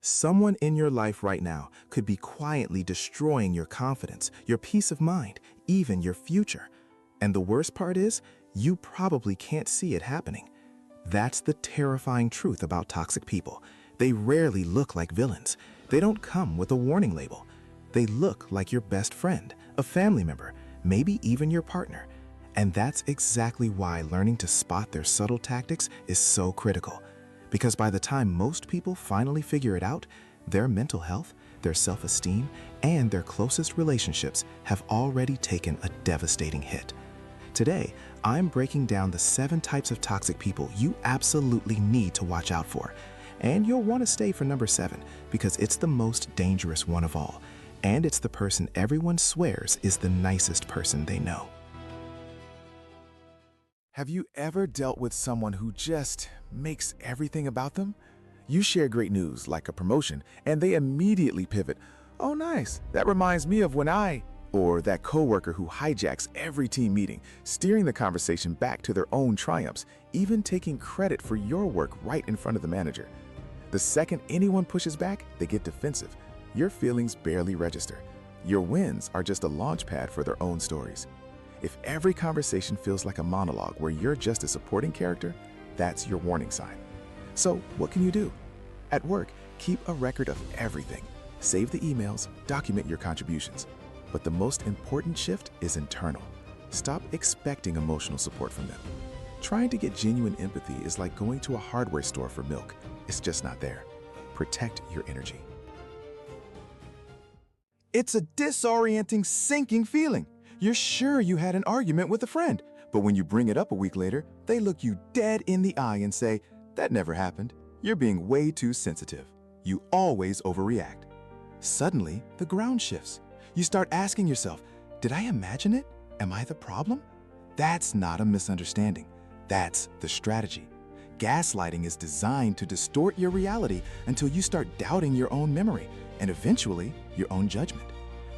Someone in your life right now could be quietly destroying your confidence, your peace of mind, even your future. And the worst part is, you probably can't see it happening. That's the terrifying truth about toxic people. They rarely look like villains. They don't come with a warning label. They look like your best friend, a family member, maybe even your partner. And that's exactly why learning to spot their subtle tactics is so critical. Because by the time most people finally figure it out, their mental health, their self-esteem, and their closest relationships have already taken a devastating hit. Today, I'm breaking down the 7 types of toxic people you absolutely need to watch out for. And you'll want to stay for number 7 because it's the most dangerous one of all. And it's the person everyone swears is the nicest person they know. Have you ever dealt with someone who just makes everything about them? You share great news, like a promotion, and they immediately pivot. Oh, nice. That reminds me of when I... Or that coworker who hijacks every team meeting, steering the conversation back to their own triumphs, even taking credit for your work right in front of the manager. The second anyone pushes back, they get defensive. Your feelings barely register. Your wins are just a launch pad for their own stories. If every conversation feels like a monologue where you're just a supporting character, that's your warning sign. So what can you do? At work, keep a record of everything. Save the emails, document your contributions. But the most important shift is internal. Stop expecting emotional support from them. Trying to get genuine empathy is like going to a hardware store for milk. It's just not there. Protect your energy. It's a disorienting, sinking feeling. You're sure you had an argument with a friend, but when you bring it up a week later, they look you dead in the eye and say, "That never happened. You're being way too sensitive. You always overreact." Suddenly, the ground shifts. You start asking yourself, did I imagine it? Am I the problem? That's not a misunderstanding. That's the strategy. Gaslighting is designed to distort your reality until you start doubting your own memory and eventually your own judgment.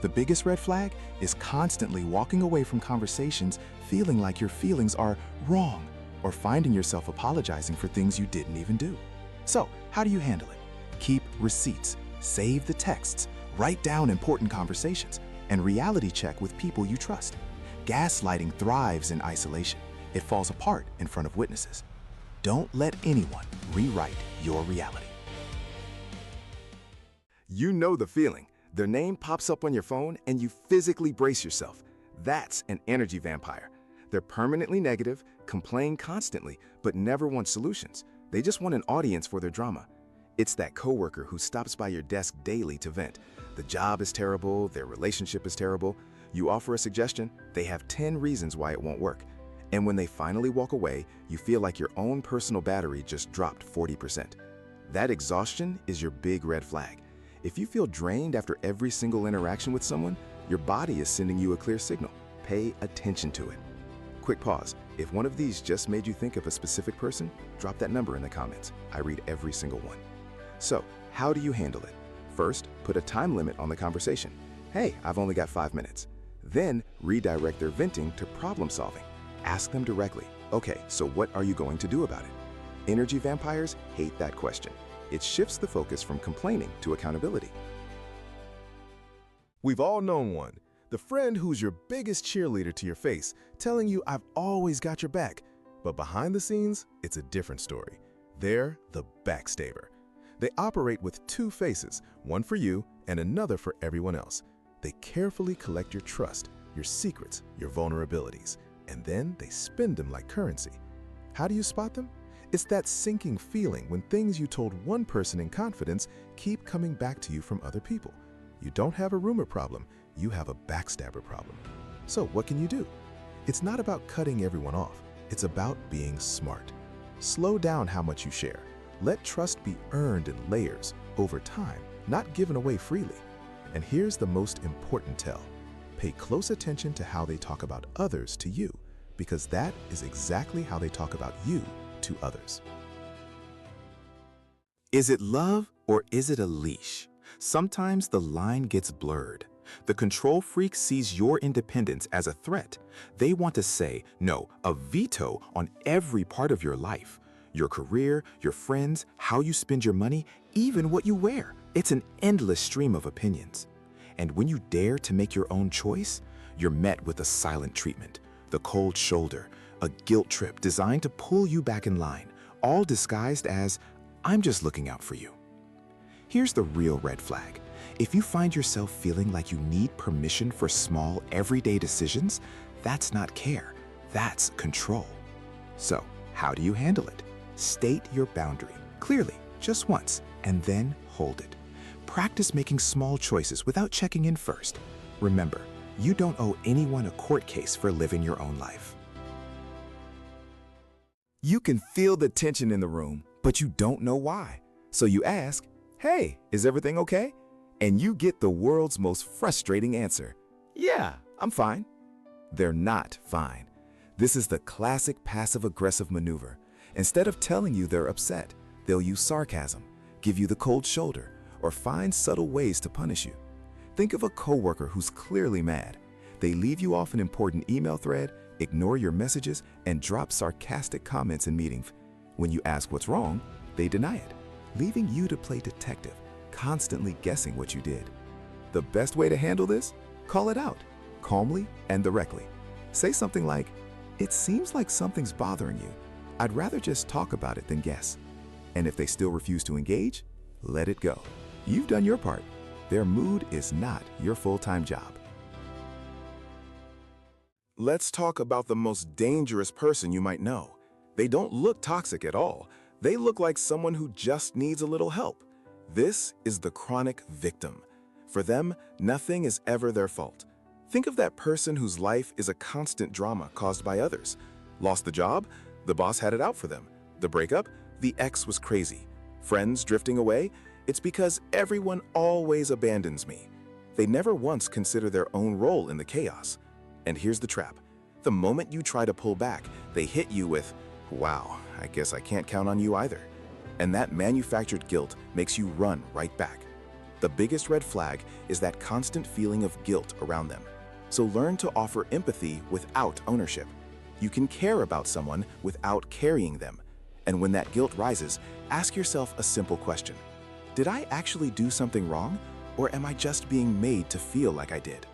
The biggest red flag is constantly walking away from conversations feeling like your feelings are wrong or finding yourself apologizing for things you didn't even do. So, how do you handle it? Keep receipts, save the texts, write down important conversations, and reality check with people you trust. Gaslighting thrives in isolation. It falls apart in front of witnesses. Don't let anyone rewrite your reality. You know the feeling. Their name pops up on your phone and you physically brace yourself. That's an energy vampire. They're permanently negative, complain constantly, but never want solutions. They just want an audience for their drama. It's that coworker who stops by your desk daily to vent. The job is terrible, their relationship is terrible. You offer a suggestion, they have 10 reasons why it won't work. And when they finally walk away, you feel like your own personal battery just dropped 40%. That exhaustion is your big red flag. If you feel drained after every single interaction with someone, your body is sending you a clear signal. Pay attention to it. Quick pause. If one of these just made you think of a specific person, drop that number in the comments. I read every single one. So, how do you handle it? First, put a time limit on the conversation. Hey, I've only got 5 minutes. Then, redirect their venting to problem solving. Ask them directly, okay, so what are you going to do about it? Energy vampires hate that question. It shifts the focus from complaining to accountability. We've all known one. The friend who's your biggest cheerleader to your face, telling you, "I've always got your back." But behind the scenes, it's a different story. They're the Backstabber. They operate with 2 faces, one for you and another for everyone else. They carefully collect your trust, your secrets, your vulnerabilities, and then they spend them like currency. How do you spot them? It's that sinking feeling when things you told one person in confidence keep coming back to you from other people. You don't have a rumor problem, you have a backstabber problem. So what can you do? It's not about cutting everyone off, it's about being smart. Slow down how much you share. Let trust be earned in layers, over time, not given away freely. And here's the most important tell. Pay close attention to how they talk about others to you, because that is exactly how they talk about you to others. Is it love or is it a leash? Sometimes the line gets blurred. The control freak sees your independence as a threat. They want to say, no, a veto on every part of your life. your career, your friends, how you spend your money, even what you wear. It's an endless stream of opinions. And when you dare to make your own choice, you're met with a silent treatment, the cold shoulder, a guilt trip designed to pull you back in line, all disguised as, "I'm just looking out for you." Here's the real red flag. If you find yourself feeling like you need permission for small, everyday decisions, that's not care, that's control. So, how do you handle it? State your boundary, clearly, just once, and then hold it. Practice making small choices without checking in first. Remember, you don't owe anyone a court case for living your own life. You can feel the tension in the room, but you don't know why. So you ask, "Hey, is everything okay?" And you get the world's most frustrating answer. "Yeah, I'm fine." They're not fine. This is the classic passive-aggressive maneuver. Instead of telling you they're upset, they'll use sarcasm, give you the cold shoulder, or find subtle ways to punish you. Think of a coworker who's clearly mad. They leave you off an important email thread, ignore your messages, and drop sarcastic comments in meetings. When you ask what's wrong, they deny it, leaving you to play detective, constantly guessing what you did. The best way to handle this? Call it out, calmly and directly. Say something like, "It seems like something's bothering you. I'd rather just talk about it than guess." And if they still refuse to engage, let it go. You've done your part. Their mood is not your full-time job. Let's talk about the most dangerous person you might know. They don't look toxic at all. They look like someone who just needs a little help. This is the chronic victim. For them, nothing is ever their fault. Think of that person whose life is a constant drama caused by others. Lost the job? The boss had it out for them. The breakup? The ex was crazy. Friends drifting away? It's because everyone always abandons me. They never once consider their own role in the chaos. And here's the trap. The moment you try to pull back, they hit you with, "Wow, I guess I can't count on you either." And that manufactured guilt makes you run right back. The biggest red flag is that constant feeling of guilt around them. So learn to offer empathy without ownership. You can care about someone without carrying them. And when that guilt rises, ask yourself a simple question. Did I actually do something wrong, or am I just being made to feel like I did?